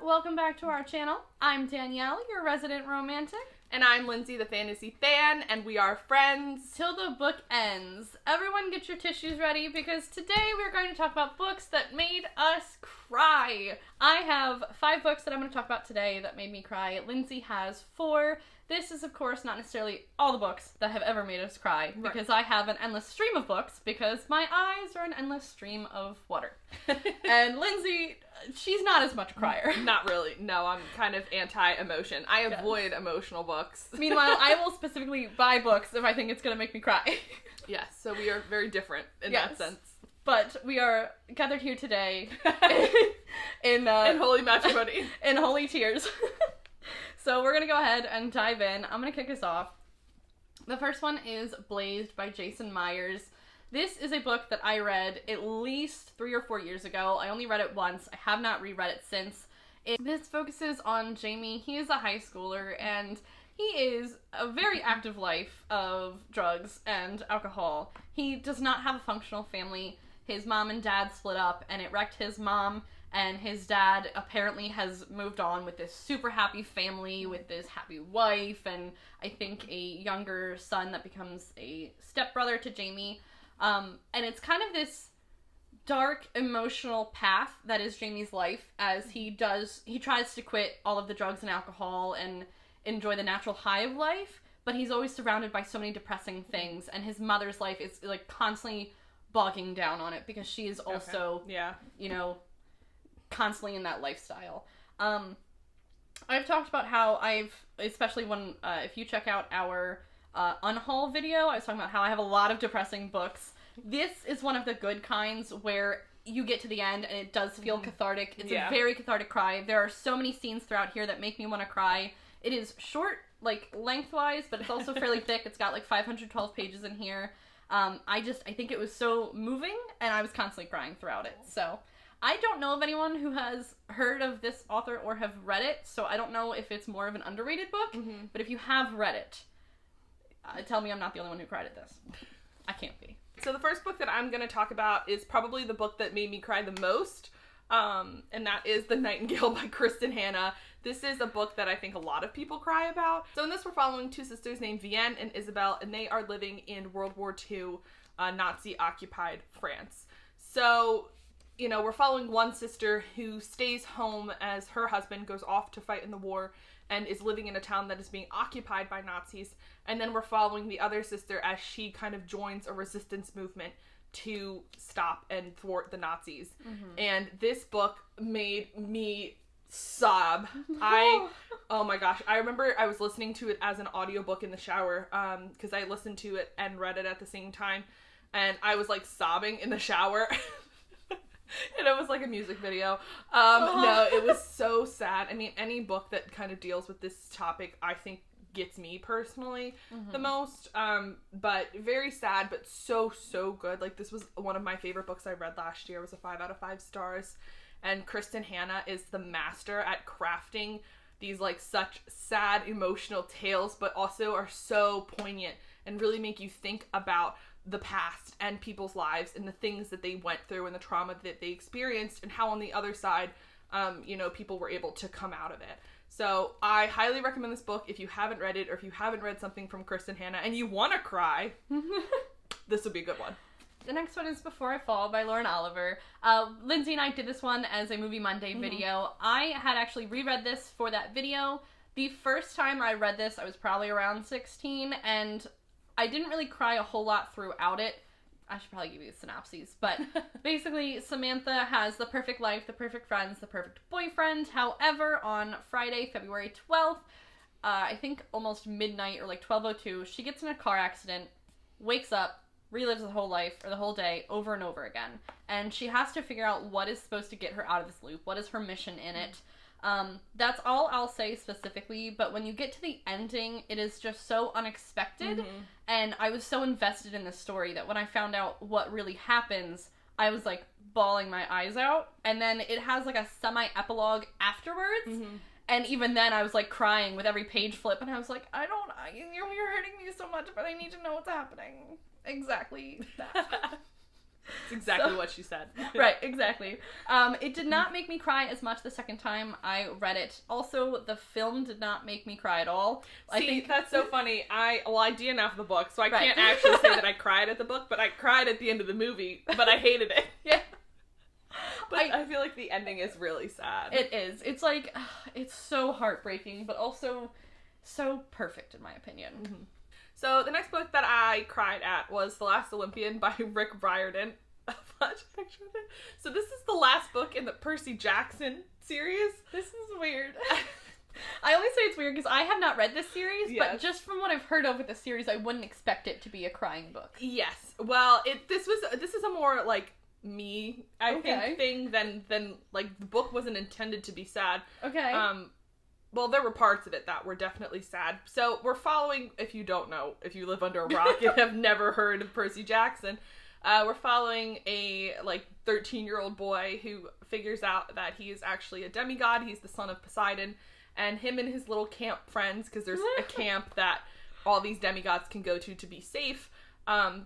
welcome back to our channel. I'm Danielle, your resident romantic. And I'm Lindsay, the fantasy fan, and we are friends till the book ends. Everyone get your tissues ready because today we're going to talk about books that made us cry. I have 5 books that I'm going to talk about today that made me cry. Lindsay has 4. This is, of course, not necessarily all the books that have ever made us cry, because I have an endless stream of books, because my eyes are an endless stream of water. And Lindsay, she's not as much a crier. Not really. No, I'm kind of anti-emotion. I avoid emotional books. Meanwhile, I will specifically buy books if I think it's going to make me cry. Yes, so we are very different in that sense. But we are gathered here today in holy matrimony. In holy tears. So we're going to go ahead and dive in. I'm going to kick us off. The first one is Blazed by Jason Myers. This is a book that I read at least 3 or 4 years ago. I only read it once. I have not reread it since. This focuses on Jamie. He is a high schooler, and he is a very active life of drugs and alcohol. He does not have a functional family. His mom and dad split up, and it wrecked his mom. And his dad apparently has moved on with this super happy family, with this happy wife, and I think a younger son that becomes a stepbrother to Jamie. And it's kind of this dark, emotional path that is Jamie's life as he tries to quit all of the drugs and alcohol and enjoy the natural high of life, but he's always surrounded by so many depressing things, and his mother's life is, like, constantly bogging down on it because she is also, constantly in that lifestyle. I've talked about how especially when, if you check out our unhaul video, I was talking about how I have a lot of depressing books. This is one of the good kinds where you get to the end and it does feel cathartic. It's a very cathartic cry. There are so many scenes throughout here that make me want to cry. It is short, like, lengthwise, but it's also fairly thick. It's got, like, 512 pages in here. I think it was so moving, and I was constantly crying throughout it, so... I don't know of anyone who has heard of this author or have read it, so I don't know if it's more of an underrated book, but if you have read it, tell me I'm not the only one who cried at this. I can't be. So the first book that I'm going to talk about is probably the book that made me cry the most, and that is The Nightingale by Kristin Hannah. This is a book that I think a lot of people cry about. So in this we're following 2 sisters named Vienne and Isabelle, and they are living in World War II, Nazi-occupied France. So... we're following one sister who stays home as her husband goes off to fight in the war and is living in a town that is being occupied by Nazis. And then we're following the other sister as she kind of joins a resistance movement to stop and thwart the Nazis. And this book made me sob. Oh my gosh. I remember I was listening to it as an audiobook in the shower because I listened to it and read it at the same time. And I was like sobbing in the shower. And it was like a music video. No, it was so sad. I mean, any book that kind of deals with this topic, I think, gets me personally the most. But very sad, but so good. Like, this was one of my favorite books I read last year. It was a 5 out of 5 stars. And Kristin Hannah is the master at crafting these, like, such sad, emotional tales, but also are so poignant and really make you think about the past and people's lives and the things that they went through and the trauma that they experienced and how on the other side, people were able to come out of it. So I highly recommend this book if you haven't read it or if you haven't read something from Kristin Hannah and you want to cry, this would be a good one. The next one is Before I Fall by Lauren Oliver. Lindsay and I did this one as a Movie Monday video. I had actually reread this for that video. The first time I read this, I was probably around 16, and I didn't really cry a whole lot throughout it. I should probably give you the synopses. But basically, Samantha has the perfect life, the perfect friends, the perfect boyfriend. However, on Friday, February 12th, I think almost midnight or like 12:02, she gets in a car accident, wakes up, relives the whole life or the whole day over and over again. And she has to figure out what is supposed to get her out of this loop. What is her mission in it? That's all I'll say specifically, but when you get to the ending, it is just so unexpected, and I was so invested in this story that when I found out what really happens, I was, like, bawling my eyes out, and then it has, like, a semi-epilogue afterwards, and even then I was, like, crying with every page flip, and I was like, you're hurting me so much, but I need to know what's happening. Exactly that. It's exactly what she said. Right, exactly. It did not make me cry as much the second time I read it. Also, the film did not make me cry at all. See, I think that's so funny. I DNF'd the book, so I right. can't actually say that I cried at the book, but I cried at the end of the movie, but I hated it. Yeah. But I feel like the ending is really sad. It is. It's like, it's so heartbreaking, but also so perfect, in my opinion. Mm-hmm. So the next book that I cried at was The Last Olympian by Riordan. So this is the last book in the Percy Jackson series. This is weird. I only say it's weird because I have not read this series, but just from what I've heard of with the series, I wouldn't expect it to be a crying book. Yes. Well, this is a more like me, I think, thing than like the book wasn't intended to be sad. Okay. Well, there were parts of it that were definitely sad. So we're following, if you don't know, if you live under a rock and have never heard of Percy Jackson, we're following a 13-year-old boy who figures out that he is actually a demigod. He's the son of Poseidon, and him and his little camp friends, because there's a camp that all these demigods can go to be safe.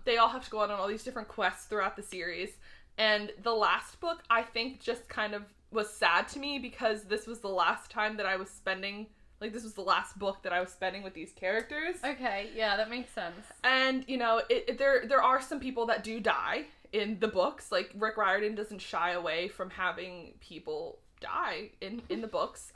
They all have to go out on all these different quests throughout the series. And the last book, I think, just kind of was sad to me because this was the last time that I was spending, this was the last book that I was spending with these characters. Okay, yeah, that makes sense. And, there are some people that do die in the books. Like, Riordan doesn't shy away from having people die in the books.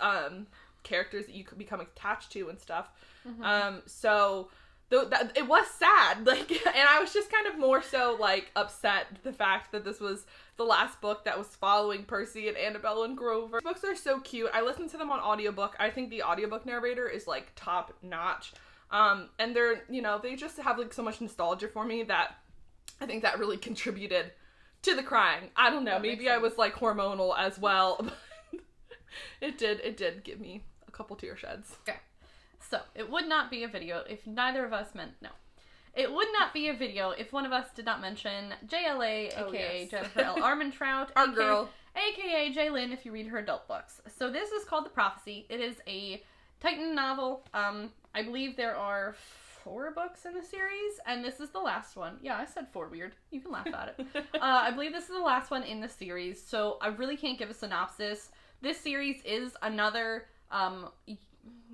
Characters that you could become attached to and stuff. Mm-hmm. So it was sad, and I was just kind of more so, upset the fact that this was the last book that was following Percy and Annabelle and Grover. Books are so cute. I listened to them on audiobook. I think the audiobook narrator is, top notch. And they're, they just have, so much nostalgia for me that I think that really contributed to the crying. I don't know, that maybe I was, hormonal as well, but it did give me a couple tear sheds. Okay. So, it would not be a video if neither of us meant no. It would not be a video if one of us did not mention JLA, aka Jennifer L. Armentrout, our girl, aka Jaylyn if you read her adult books. So this is called The Prophecy. It is a Titan novel. I believe there are 4 books in the series, and this is the last one. Yeah, I said 4 weird. You can laugh at it. I believe this is the last one in the series, so I really can't give a synopsis. This series is another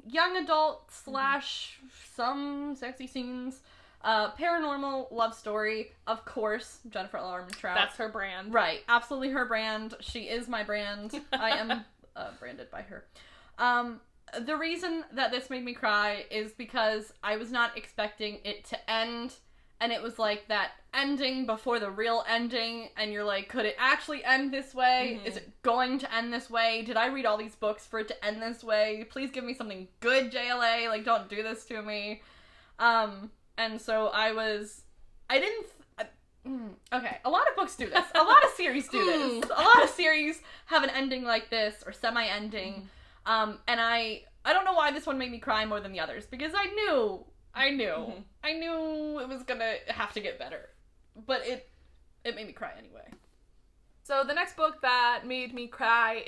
young adult / some sexy scenes, paranormal love story. Of course, Jennifer L. Armentrout. That's her brand. Right. Absolutely her brand. She is my brand. I am branded by her. The reason that this made me cry is because I was not expecting it to end, and it was that ending before the real ending, and you're like, could it actually end this way? Mm-hmm. Is it going to end this way? Did I read all these books for it to end this way? Please give me something good, JLA. Don't do this to me. And so okay, a lot of books do this. A lot of series do this. A lot of series have an ending like this, or semi-ending. And I don't know why this one made me cry more than the others, because I knew it was gonna have to get better. But it made me cry anyway. So the next book that made me cry...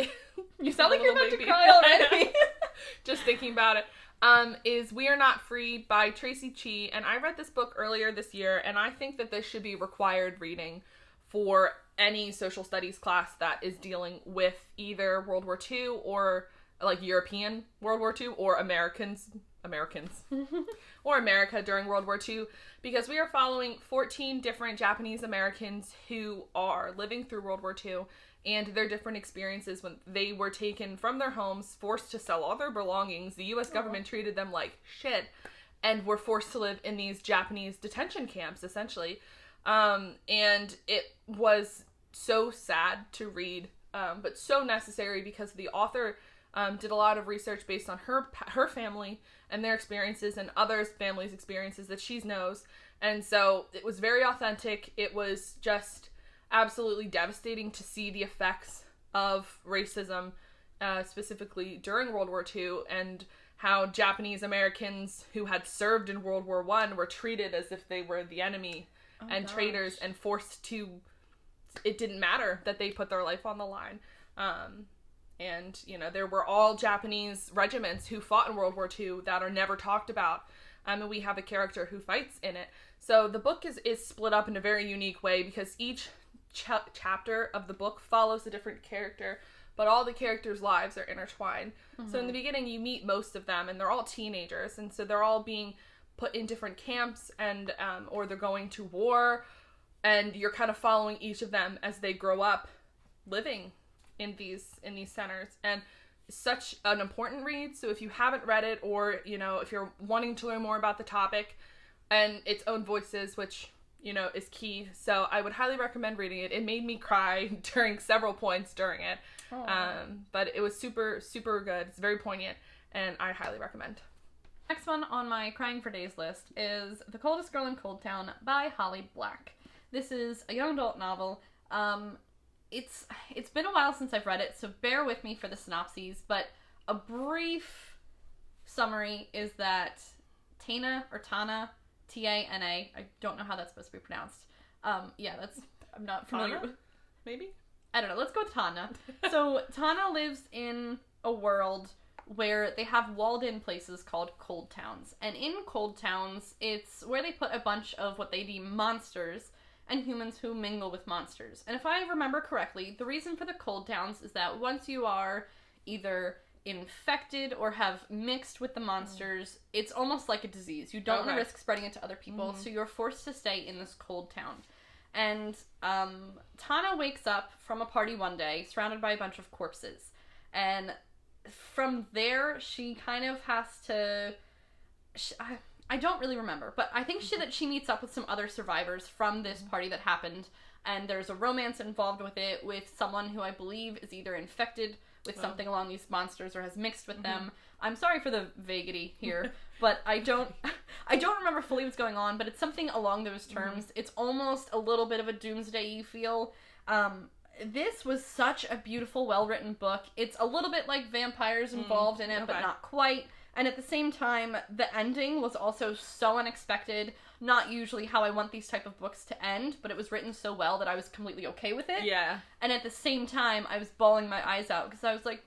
You sound like you're about to cry already. Just thinking about it. Is We Are Not Free by Tracy Chi. And I read this book earlier this year, and I think that this should be required reading for any social studies class that is dealing with either World War II or European World War II or Americans or America during World War II, because we are following 14 different Japanese Americans who are living through World War II and their different experiences when they were taken from their homes, forced to sell all their belongings. The U.S. government treated them like shit and were forced to live in these Japanese detention camps, essentially. And it was so sad to read, but so necessary, because the author did a lot of research based on her family and their experiences and others' families' experiences that she knows. And so it was very authentic. It was just absolutely devastating to see the effects of racism, specifically during World War II, and how Japanese Americans who had served in World War I were treated as if they were the enemy and traitors, and forced to... It didn't matter that they put their life on the line. And, there were all Japanese regiments who fought in World War II that are never talked about. And we have a character who fights in it. So the book is split up in a very unique way, because each chapter of the book follows a different character, but all the characters' lives are intertwined. Mm-hmm. So in the beginning, you meet most of them, and they're all teenagers, and so they're all being put in different camps, and or they're going to war, and you're kind of following each of them as they grow up, living in these centers. And such an important read. So if you haven't read it, or if you're wanting to learn more about the topic, and its own voices, which is key. So I would highly recommend reading it. It made me cry during several points during it. But it was super, super good. It's very poignant, and I highly recommend. Next one on my Crying for Days list is The Coldest Girl in Cold Town by Holly Black. This is a young adult novel. It's been a while since I've read it, so bear with me for the synopses, but a brief summary is that Tana, T-A-N-A, I don't know how that's supposed to be pronounced. I'm not familiar with... Maybe? I don't know, let's go with Tana. So, Tana lives in a world where they have walled-in places called cold towns. And in cold towns, it's where they put a bunch of what they deem monsters and humans who mingle with monsters. And if I remember correctly, the reason for the cold towns is that once you are either infected or have mixed with the monsters, it's almost like a disease. You don't want to risk spreading it to other people, so you're forced to stay in this cold town. And Tana wakes up from a party one day, surrounded by a bunch of corpses. And from there, she kind of has to... I don't really remember, but I think she meets up with some other survivors from this party that happened, and there's a romance involved with it, with someone who I believe is either infected with something along these monsters or has mixed with them. I'm sorry for the vaguity here, but I don't remember fully what's going on, but it's something along those terms. It's almost a little bit of a doomsday-y feel. This was such a beautiful, well-written book. It's a little bit like vampires involved in it, but not quite. And at the same time, the ending was also so unexpected. Not usually how I want these type of books to end, but it was written so well that I was completely okay with it. Yeah. And at the same time, I was bawling my eyes out because I was like,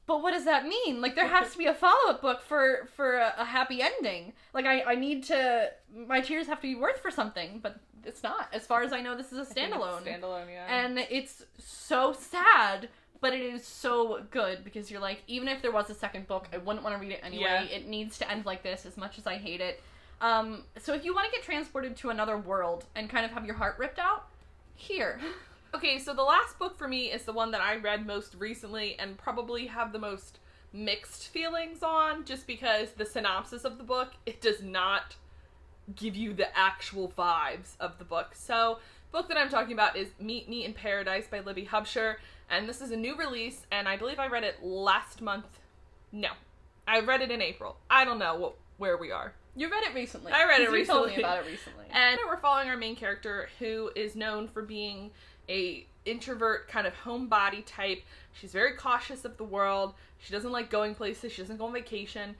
but what does that mean? Like, there has to be a follow-up book for a happy ending. Like, I need to... My tears have to be worth for something, but it's not. As far as I know, this is a standalone. Standalone, yeah. And it's so sad, but it is so good because you're like, even if there was a second book, I wouldn't want to read it anyway. Yeah. It needs to end like this, as much as I hate it. So if you want to get transported to another world and kind of have your heart ripped out, here. Okay, so the last book for me is the one that I read most recently and probably have the most mixed feelings on, just because the synopsis of the book, it does not give you the actual vibes of the book. So, the book that I'm talking about is Meet Me in Paradise by Libby Hubsher, and this is a new release, and I believe I read it last month. No, I read it in April. I don't know where we are. You read it recently. I read it recently. You told me about it recently. And we're following our main character, who is known for being a introvert, kind of homebody type. She's very cautious of the world. She doesn't like going places. She doesn't go on vacation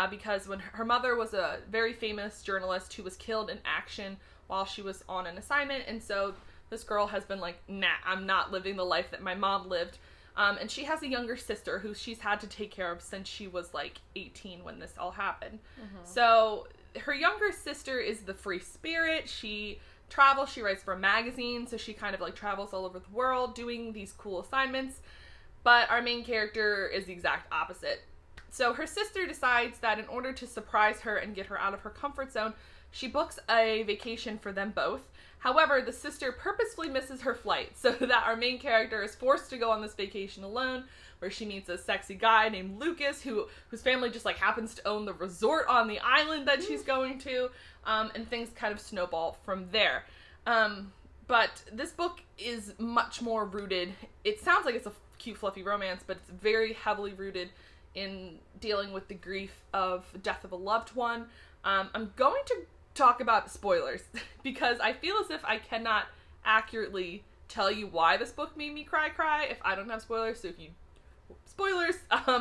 because when her mother was a very famous journalist who was killed in action while she was on an assignment, and so this girl has been like, nah, I'm not living the life that my mom lived. And she has a younger sister who she's had to take care of since she was like 18 when this all happened. So her younger sister is the free spirit. She travels, she writes for a magazine, so she kind of like travels all over the world doing these cool assignments. But our main character is the exact opposite. So her sister decides that in order to surprise her and get her out of her comfort zone, she books a vacation for them both. However, the sister purposefully misses her flight so that our main character is forced to go on this vacation alone, where she meets a sexy guy named Lucas whose family just like happens to own the resort on the island that she's going to, and things kind of snowball from there. But this book is much more rooted. It sounds like it's a cute, fluffy romance, but it's very heavily rooted in dealing with the grief of death of a loved one. I'm going to talk about spoilers because I feel as if I cannot accurately tell you why this book made me cry if I don't have spoilers. So if you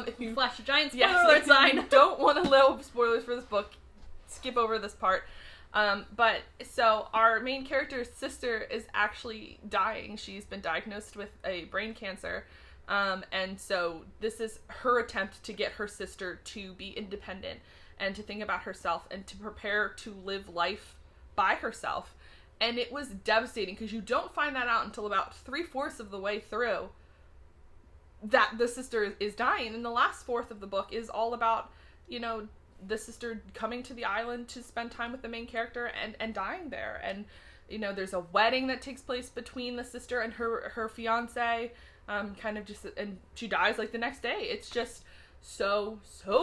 if you flash a giant spoiler alert sign, you don't want to know spoilers for this book, skip over this part. But so our main character's sister is actually dying. She's been diagnosed with a brain cancer. And so this is her attempt to get her sister to be independent and to think about herself and to prepare to live life by herself. And it was devastating because you don't find that out until about 3/4 of the way through, that the sister is dying. And the last fourth of the book is all about, you know, the sister coming to the island to spend time with the main character and dying there. And, you know, there's a wedding that takes place between the sister and her fiance, kind of just, and she dies like the next day. It's just so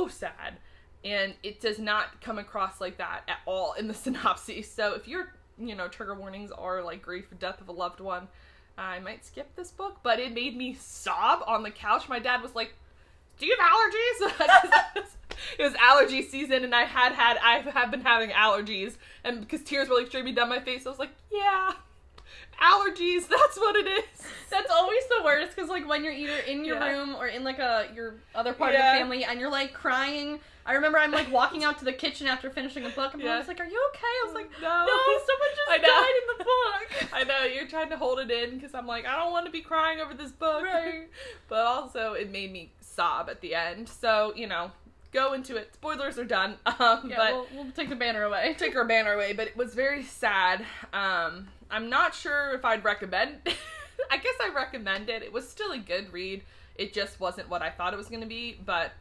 sad. And it does not come across like that at all in the synopsis. So if your, you know, trigger warnings are like grief, death of a loved one, I might skip this book. But it made me sob on the couch. My dad was like, "Do you have allergies?" It was allergy season, and I have been having allergies, and because tears were like streaming down my face, I was like, "Yeah, allergies. That's what it is." That's always the worst, because like when you're either in your room or in like your other part of the family, and you're like crying. I remember I'm like walking out to the kitchen after finishing a book, and I was like, "Are you okay?" I was like, "No, someone just died in the book." I know, you're trying to hold it in, because I'm like, I don't want to be crying over this book. Right. But also, it made me sob at the end. So, you know, go into it. Spoilers are done. But we'll take the banner away. Take our banner away, but it was very sad. I'm not sure if I'd recommend. I guess I recommend it. It was still a good read. It just wasn't what I thought it was going to be, but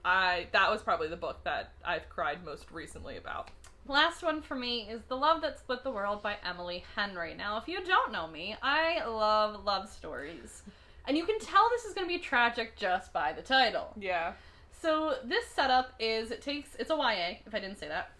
that was probably the book that I've cried most recently about. Last one for me is The Love That Split the World by Emily Henry. Now, if you don't know me, I love love stories. And you can tell this is going to be tragic just by the title. Yeah. So this setup is, it's a YA, if I didn't say that.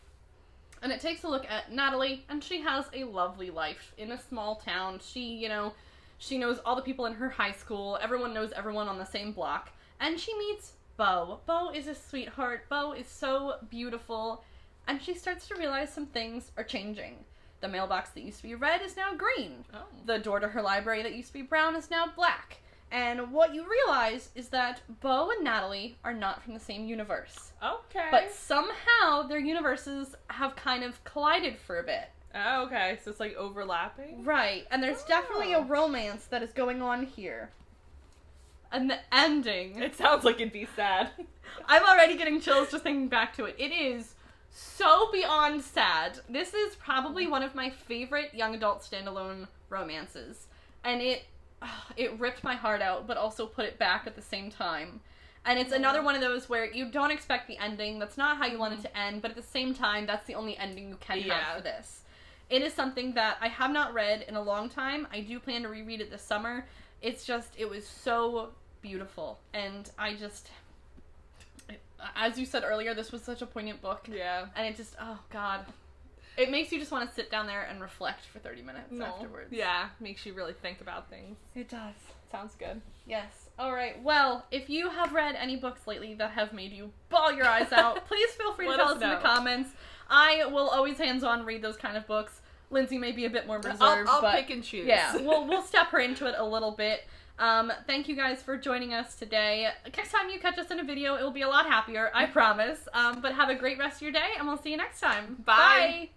And it takes a look at Natalie, and she has a lovely life in a small town. She knows all the people in her high school. Everyone knows everyone on the same block. And she meets Beau. Beau is a sweetheart. Beau is so beautiful. And she starts to realize some things are changing. The mailbox that used to be red is now green. Oh. The door to her library that used to be brown is now black. And what you realize is that Beau and Natalie are not from the same universe. Okay. But somehow their universes have kind of collided for a bit. Oh, okay. So it's like overlapping? Right. And there's definitely a romance that is going on here. And the ending... It sounds like it'd be sad. I'm already getting chills just thinking back to it. It is so beyond sad. This is probably one of my favorite young adult standalone romances. And it ripped my heart out, but also put it back at the same time. And it's another one of those where you don't expect the ending. That's not how you want it to end, but at the same time, that's the only ending you can have for this. It is something that I have not read in a long time. I do plan to reread it this summer. It was so beautiful. And as you said earlier, this was such a poignant book. Yeah. And it just, oh God. It makes you just want to sit down there and reflect for 30 minutes afterwards. Yeah, makes you really think about things. It does. Sounds good. Yes. All right. Well, if you have read any books lately that have made you bawl your eyes out, please feel free to tell us in the comments. I will always hands-on read those kind of books. Lindsay may be a bit more reserved. I'll pick and choose. Yeah, we'll step her into it a little bit. Thank you guys for joining us today. Next time you catch us in a video, it will be a lot happier, I promise. But have a great rest of your day, and we'll see you next time. Bye.